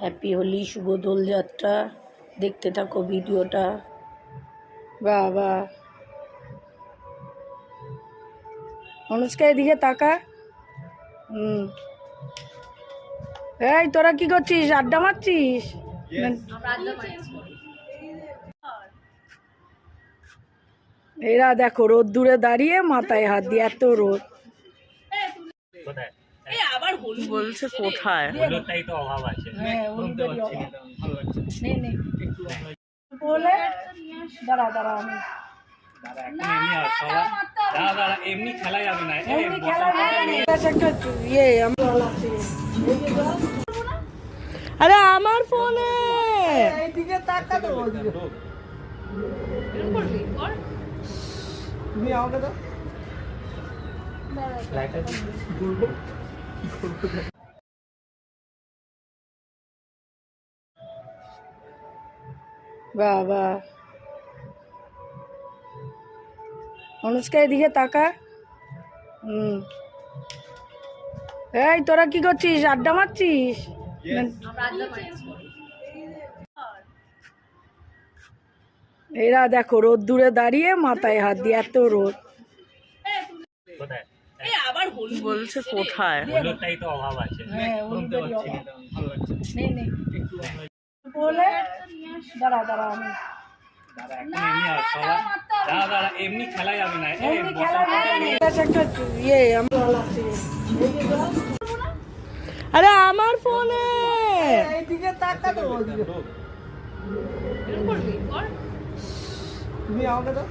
Happy Holi, শুভ দোলযাত্রা। দেখতে থাকো ভিডিওটা। বাবা অনুষ্কা এদিকে তাকা। এই তোরা কি করছিস? আড্ডা মারছিস? এরা দেখো রোদ দূরে দাঁড়িয়ে মাথায় হাত দিয়ে, এত রোদ। বলছে কোথায়? বলে দাঁড়া দাঁড়া, আমি আরে আমার ফোনে বাবা অনুষ্কা এদিকে তাকা। এই তোরা কি করছিস? আড্ডা মারছিস? এরা দেখো রোদ দূরে দাঁড়িয়ে মাথায় হাত দিয়ে, এত রোদ। বলছে কোথায়? বলে দাঁড়া দাঁড়া, আমি আরে আমার ফোনে তুমি আমাকে দাও।